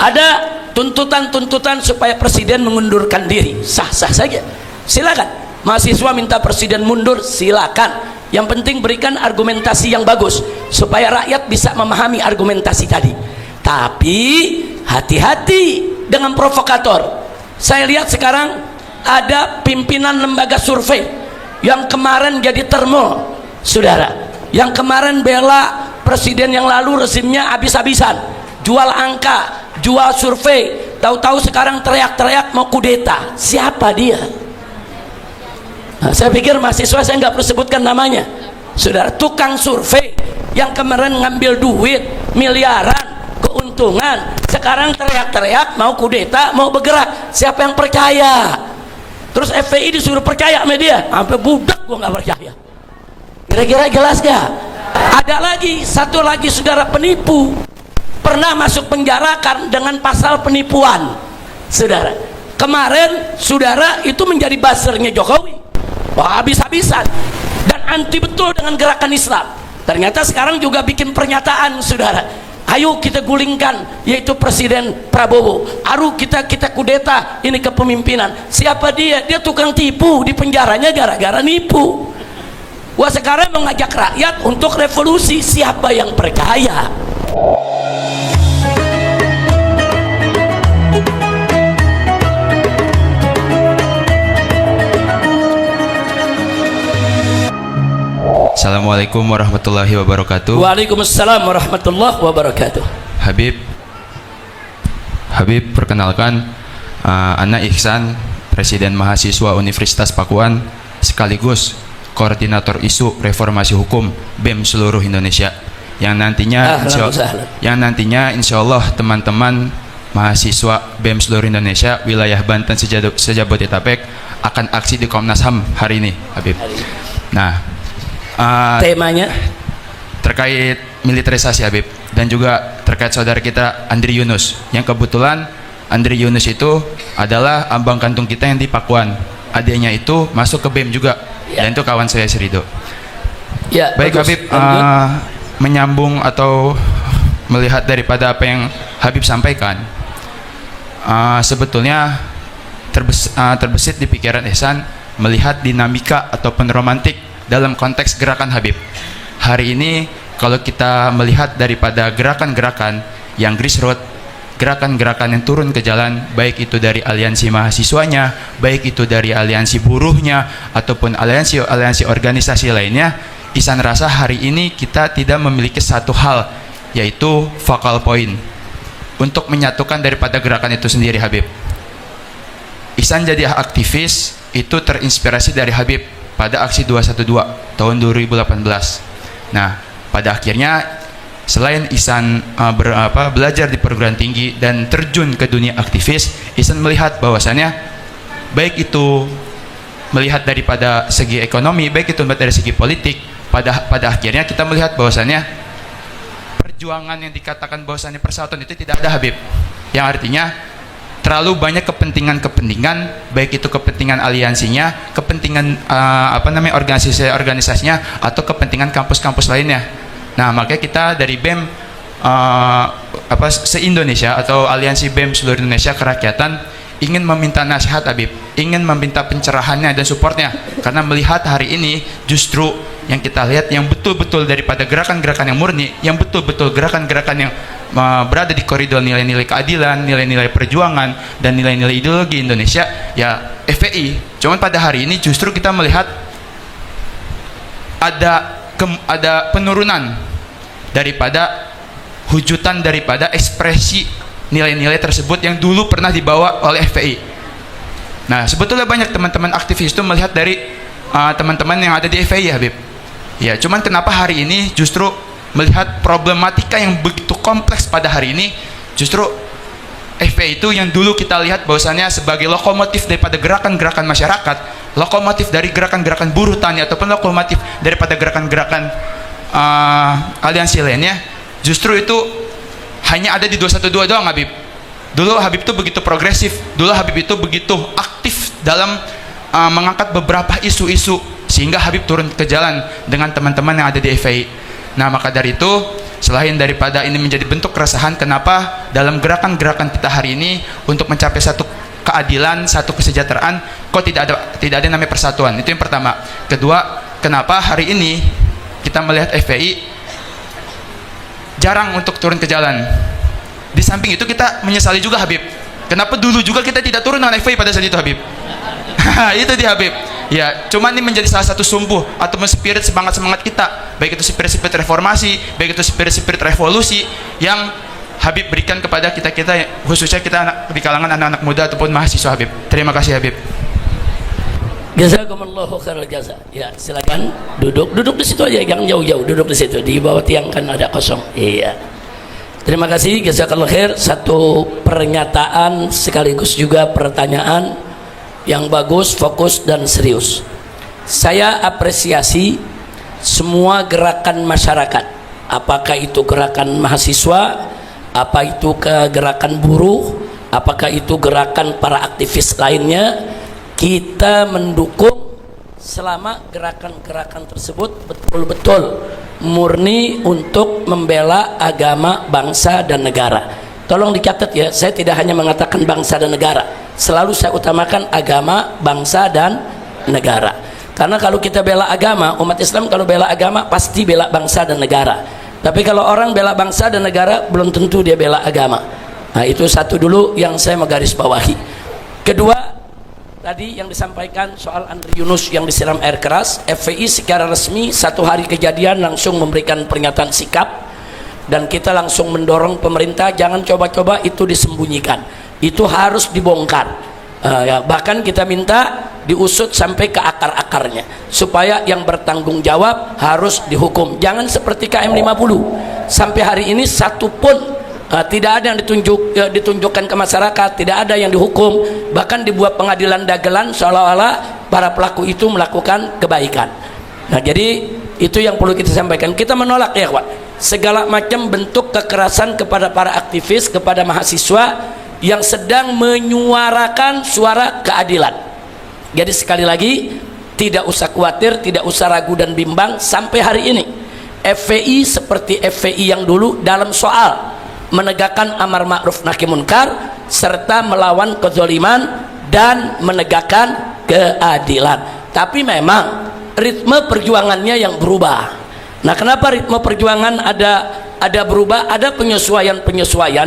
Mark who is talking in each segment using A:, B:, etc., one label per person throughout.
A: Ada tuntutan-tuntutan supaya presiden mengundurkan diri, sah-sah saja, silakan. Mahasiswa minta presiden mundur, silakan. Yang penting berikan argumentasi yang bagus supaya rakyat bisa memahami argumentasi tadi. Tapi hati-hati dengan provokator. Saya lihat sekarang ada pimpinan lembaga survei yang kemarin jadi termo, saudara, yang kemarin bela presiden yang lalu rezimnya habis-habisan, jual angka, jual survei, tahu-tahu sekarang teriak-teriak mau kudeta. Siapa dia? Nah, saya pikir mahasiswa saya nggak perlu sebutkan namanya, saudara. Tukang survei yang kemarin ngambil duit miliaran keuntungan, sekarang teriak-teriak mau kudeta, mau bergerak. Siapa yang percaya? Terus FPI disuruh percaya sama dia, sampai budak gua nggak percaya. Kira-kira jelas gak? Ada lagi, satu lagi saudara, penipu, pernah masuk penjara kan dengan pasal penipuan, saudara. Kemarin saudara itu menjadi buzzernya Jokowi, wah habis-habisan dan anti betul dengan gerakan Islam. Ternyata sekarang juga bikin pernyataan, saudara, ayo kita gulingkan, yaitu Presiden Prabowo. Ayo kita kudeta ini kepemimpinan. Siapa dia? Dia tukang tipu, di penjaranya gara-gara nipu. Wah, sekarang mengajak rakyat untuk revolusi. Siapa yang percaya?
B: Assalamualaikum warahmatullahi wabarakatuh.
A: Waalaikumsalam warahmatullahi wabarakatuh.
B: Habib, perkenalkan, Ana Ihsan, Presiden Mahasiswa Universitas Pakuan, sekaligus Koordinator Isu Reformasi Hukum BEM seluruh Indonesia, yang nantinya insya Allah teman-teman mahasiswa BEM seluruh Indonesia wilayah Banten sejabodetabek akan aksi di Komnas HAM hari ini, Habib. Nah,
A: temanya
B: terkait militerisasi, Habib, dan juga terkait saudara kita Andri Yunus, yang kebetulan Andri Yunus itu adalah ambang kantung kita yang di Pakuan. Adanya itu masuk ke BEM juga, ya. Dan itu kawan saya Serido.
A: Ya,
B: baik,
A: bagus.
B: Habib, menyambung atau melihat daripada apa yang Habib sampaikan, sebetulnya terbesit di pikiran Ihsan melihat dinamika ataupun romantik dalam konteks gerakan Habib. Hari ini kalau kita melihat daripada gerakan-gerakan yang grassroots, gerakan-gerakan yang turun ke jalan, baik itu dari aliansi mahasiswanya, baik itu dari aliansi buruhnya, ataupun aliansi organisasi lainnya, Ihsan rasa hari ini kita tidak memiliki satu hal, yaitu focal point untuk menyatukan daripada gerakan itu sendiri, Habib. Ihsan jadi aktivis itu terinspirasi dari Habib pada aksi 212 tahun 2018. Nah, pada akhirnya selain Ihsan belajar di perguruan tinggi dan terjun ke dunia aktivis, Ihsan melihat bahwasannya baik itu melihat daripada segi ekonomi, baik itu dari segi politik, pada akhirnya kita melihat bahwasannya perjuangan yang dikatakan bahwasannya persatuan itu tidak ada, Habib. Yang artinya terlalu banyak kepentingan, baik itu kepentingan aliansinya, kepentingan organisasinya, atau kepentingan kampus-kampus lainnya. Nah, makanya kita dari BEM se-Indonesia atau aliansi BEM seluruh Indonesia Kerakyatan ingin meminta nasihat, Habib, ingin meminta pencerahannya dan supportnya, karena melihat hari ini justru yang kita lihat yang betul-betul daripada gerakan-gerakan yang murni, yang betul-betul gerakan-gerakan yang berada di koridor nilai-nilai keadilan, nilai-nilai perjuangan, dan nilai-nilai ideologi Indonesia, ya FPI. Cuman pada hari ini justru kita melihat ada penurunan daripada hujutan daripada ekspresi nilai-nilai tersebut yang dulu pernah dibawa oleh FPI. Nah, sebetulnya banyak teman-teman aktivis itu melihat dari teman-teman yang ada di FPI, Habib. Ya, cuman kenapa hari ini justru melihat problematika yang begitu kompleks pada hari ini, justru FPI itu yang dulu kita lihat bahwasannya sebagai lokomotif daripada gerakan-gerakan masyarakat, lokomotif dari gerakan-gerakan buruh tani, ataupun lokomotif daripada gerakan-gerakan aliansi lainnya, justru itu hanya ada di 212 doang, Habib. Dulu Habib itu begitu progresif, dulu Habib itu begitu aktif dalam mengangkat beberapa isu-isu, sehingga Habib turun ke jalan dengan teman-teman yang ada di FPI. Nah, maka dari itu, selain daripada ini menjadi bentuk keresahan, kenapa dalam gerakan-gerakan kita hari ini untuk mencapai satu keadilan, satu kesejahteraan, kok tidak ada namanya persatuan? Itu yang pertama. Kedua, kenapa hari ini kita melihat FPI jarang untuk turun ke jalan? Di samping itu kita menyesali juga, Habib, kenapa dulu juga kita tidak turun dengan FPI pada saat itu, Habib? Itu dia, Habib. Ya, cuman ini menjadi salah satu sumbu atau spirit semangat kita, baik itu spirit reformasi, baik itu spirit revolusi yang Habib berikan kepada kita, khususnya kita di kalangan anak-anak muda ataupun mahasiswa, Habib. Terima kasih, Habib.
A: Jazakumullahu khairal jaza. Ya, silakan duduk di situ aja, jangan jauh-jauh, duduk di situ, di bawah tiang kan ada kosong. Iya. Terima kasih, jazakallahu khair. Satu pernyataan sekaligus juga pertanyaan yang bagus, fokus dan serius. Saya apresiasi semua gerakan masyarakat, apakah itu gerakan mahasiswa, apa itu gerakan buruh, apakah itu gerakan para aktivis lainnya. Kita mendukung selama gerakan-gerakan tersebut betul-betul murni untuk membela agama, bangsa dan negara. Tolong dicatat ya, saya tidak hanya mengatakan bangsa dan negara, selalu saya utamakan agama, bangsa dan negara. Karena kalau kita bela agama, umat Islam kalau bela agama pasti bela bangsa dan negara. Tapi kalau orang bela bangsa dan negara, belum tentu dia bela agama. Nah, itu satu dulu yang saya menggarisbawahi. Kedua, tadi yang disampaikan soal Andri Yunus yang disiram air keras, FPI secara resmi satu hari kejadian langsung memberikan pernyataan sikap, dan kita langsung mendorong pemerintah jangan coba-coba itu disembunyikan, itu harus dibongkar. Ya, bahkan kita minta diusut sampai ke akar-akarnya supaya yang bertanggung jawab harus dihukum. Jangan seperti KM50, sampai hari ini satu pun tidak ada yang ditunjukkan ke masyarakat, tidak ada yang dihukum, bahkan dibuat pengadilan dagelan seolah-olah para pelaku itu melakukan kebaikan. Nah, jadi itu yang perlu kita sampaikan. Kita menolak ya, kawan, segala macam bentuk kekerasan kepada para aktivis, kepada mahasiswa yang sedang menyuarakan suara keadilan. Jadi sekali lagi, tidak usah khawatir, tidak usah ragu dan bimbang. Sampai hari ini FPI seperti FPI yang dulu dalam soal menegakkan amar ma'ruf nahi munkar serta melawan kezaliman dan menegakkan keadilan. Tapi memang ritme perjuangannya yang berubah. Nah, kenapa ritme perjuangan ada berubah, ada penyesuaian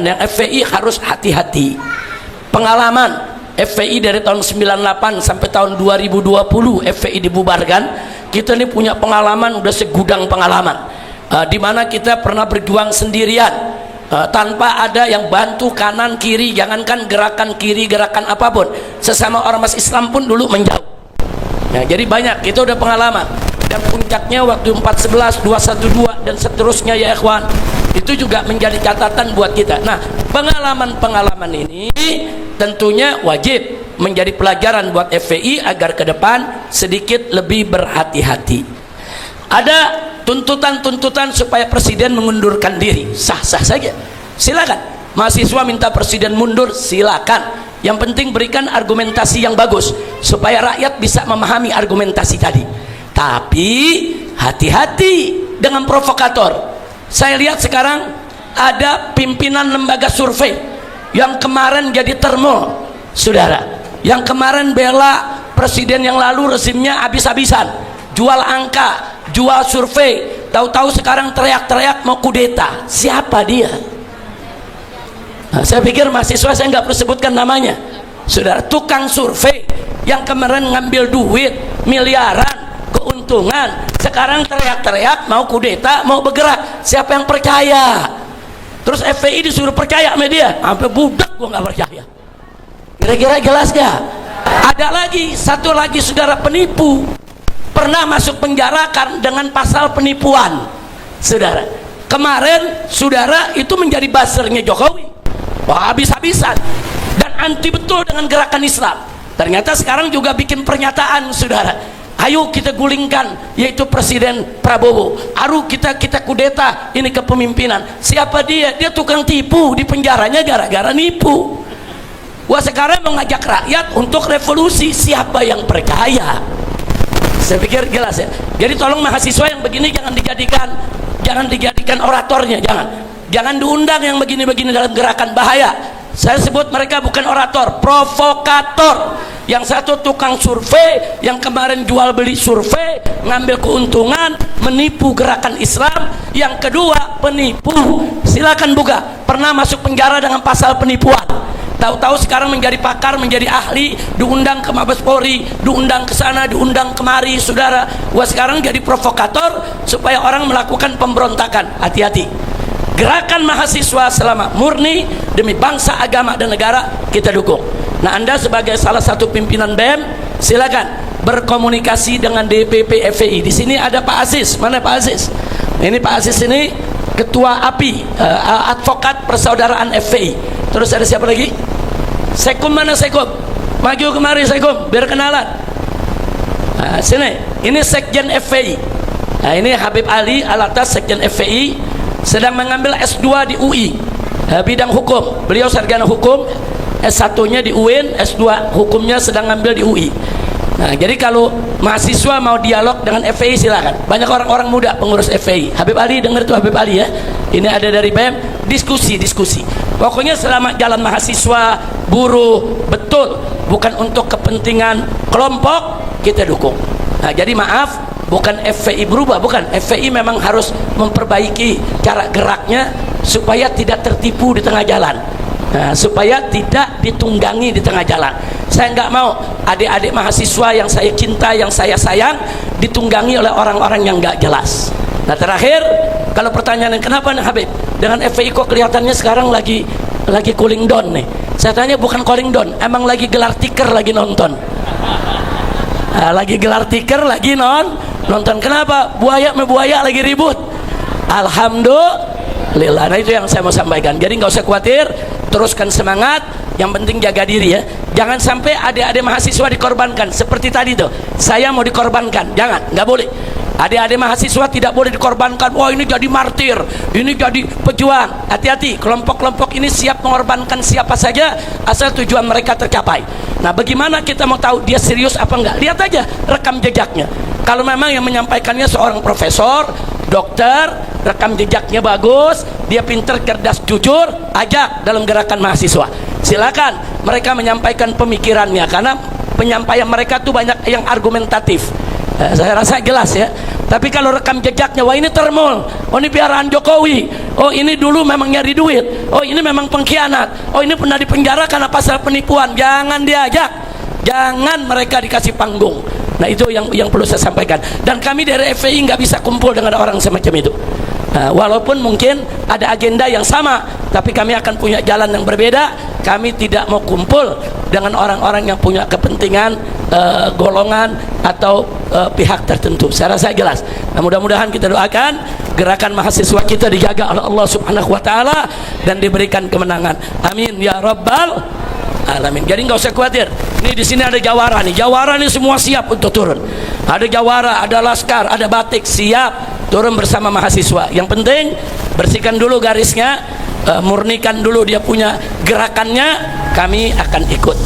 A: yang FPI harus hati-hati. Pengalaman FPI dari tahun 98 sampai tahun 2020 FPI dibubarkan, kita ini punya pengalaman, udah segudang pengalaman, di mana kita pernah berjuang sendirian, tanpa ada yang bantu kanan kiri, jangankan gerakan kiri, gerakan apapun, sesama ormas Islam pun dulu menjauh. Nah, jadi banyak, kita udah pengalaman. Dan puncaknya waktu 411, 212 dan seterusnya ya ikhwan, itu juga menjadi catatan buat kita. Nah, pengalaman-pengalaman ini tentunya wajib menjadi pelajaran buat FPI agar ke depan sedikit lebih berhati-hati. Ada tuntutan-tuntutan supaya presiden mengundurkan diri, sah-sah saja, silakan. Mahasiswa minta presiden mundur, silakan. Yang penting berikan argumentasi yang bagus supaya rakyat bisa memahami argumentasi tadi. Tapi hati-hati dengan provokator. Saya lihat sekarang ada pimpinan lembaga survei yang kemarin jadi termo, saudara, yang kemarin bela presiden yang lalu rezimnya habis-habisan, jual angka, jual survei, tahu-tahu sekarang teriak-teriak mau kudeta. Siapa dia? Nah, saya pikir mahasiswa saya nggak perlu sebutkan namanya, saudara. Tukang survei yang kemarin ngambil duit miliaran keuntungan, sekarang teriak-teriak mau kudeta, mau bergerak. Siapa yang percaya? Terus FPI disuruh percaya sama dia, sampai budak gua nggak percaya. Kira-kira jelas gak? Ada lagi, satu lagi saudara, penipu, pernah masuk penjara dengan pasal penipuan, saudara. Kemarin saudara itu menjadi buzzernya Jokowi, wah habis-habisan dan anti betul dengan gerakan Islam. Ternyata sekarang juga bikin pernyataan, saudara, ayo kita gulingkan, yaitu Presiden Prabowo, ayo kita kudeta ini kepemimpinan. Siapa dia? Dia tukang tipu, di penjaranya gara-gara nipu. Wah, sekarang mengajak rakyat untuk revolusi. Siapa yang percaya? Saya pikir jelas ya. Jadi tolong mahasiswa yang begini jangan dijadikan jangan dijadikan oratornya, jangan diundang yang begini-begini dalam gerakan, bahaya. Saya sebut mereka bukan orator, provokator. Yang satu tukang survei, yang kemarin jual beli survei, ngambil keuntungan, menipu gerakan Islam. Yang kedua penipu, silakan buka, pernah masuk penjara dengan pasal penipuan, tahu-tahu sekarang menjadi pakar, menjadi ahli, diundang ke Mabes Polri, diundang ke sana, diundang kemari, saudara. Wah, sekarang jadi provokator supaya orang melakukan pemberontakan. Hati-hati. Gerakan mahasiswa selama murni demi bangsa, agama, dan negara, kita dukung. Nah, Anda sebagai salah satu pimpinan BEM, silakan berkomunikasi dengan DPP FPI. Di sini ada Pak Aziz. Mana Pak Aziz? Ini Pak Aziz ini Ketua API, Advokat Persaudaraan FPI. Terus ada siapa lagi? Sekum, mana Sekum? Maju kemari Sekum, biar kenalan. Nah, sini. Ini Sekjen FPI. Nah, ini Habib Ali Alatas, Sekjen FPI, sedang mengambil S2 di UI, bidang hukum. Beliau sarjana hukum, S1-nya di UIN, S2 hukumnya sedang ngambil di UI. Nah, jadi kalau mahasiswa mau dialog dengan FPI, silakan. Banyak orang-orang muda pengurus FPI. Habib Ali, dengar tuh Habib Ali ya. Ini ada dari BEM, diskusi. Pokoknya selama jalan mahasiswa, buruh, betul, bukan untuk kepentingan kelompok, kita dukung. Nah, jadi maaf, bukan FPI berubah, bukan. FPI memang harus memperbaiki cara geraknya supaya tidak tertipu di tengah jalan. Nah, supaya tidak ditunggangi di tengah jalan. Saya nggak mau adik-adik mahasiswa yang saya cinta, yang saya sayang, ditunggangi oleh orang-orang yang nggak jelas. Nah, terakhir, kalau pertanyaan kenapa nih Habib, dengan FPI kok kelihatannya sekarang lagi cooling down nih? Saya tanya, bukan cooling down, emang lagi gelar tikar, lagi nonton. Nah, lagi gelar tikar, lagi nonton. Kenapa? Buaya lagi ribut. Alhamdulillah. Nah, itu yang saya mau sampaikan. Jadi nggak usah khawatir, teruskan semangat. Yang penting jaga diri ya. Jangan sampai adik-adik mahasiswa dikorbankan. Seperti tadi tuh, saya mau dikorbankan. Jangan, nggak boleh. Adik-adik mahasiswa tidak boleh dikorbankan. Wah, ini jadi martir, ini jadi pejuang. Hati-hati, kelompok-kelompok ini siap mengorbankan siapa saja asal tujuan mereka tercapai. Nah, bagaimana kita mau tahu dia serius apa enggak? Lihat aja rekam jejaknya. Kalau memang yang menyampaikannya seorang profesor, dokter, rekam jejaknya bagus, dia pinter, cerdas, jujur, ajak dalam gerakan mahasiswa. Silakan mereka menyampaikan pemikirannya, karena penyampaian mereka tuh banyak yang argumentatif. Saya rasa jelas ya. Tapi kalau rekam jejaknya, wah ini termol, oh ini piaraan Jokowi, oh ini dulu memang nyari duit, oh ini memang pengkhianat, oh ini pernah dipenjara karena pasal penipuan, jangan diajak, jangan mereka dikasih panggung. Nah, itu yang perlu saya sampaikan. Dan kami dari FPI nggak bisa kumpul dengan orang semacam itu. Nah, walaupun mungkin ada agenda yang sama, tapi kami akan punya jalan yang berbeda. Kami tidak mau kumpul dengan orang-orang yang punya kepentingan golongan atau pihak tertentu. Saya rasa jelas. Nah, mudah-mudahan kita doakan gerakan mahasiswa kita dijaga oleh Allah Subhanahu wa taala dan diberikan kemenangan. Amin ya rabbal alamin. Jadi nggak usah khawatir. Ini di sini ada jawara nih. Jawara nih semua siap untuk turun. Ada jawara, ada laskar, ada batik, siap turun bersama mahasiswa. Yang penting bersihkan dulu garisnya, murnikan dulu dia punya gerakannya, kami akan ikut.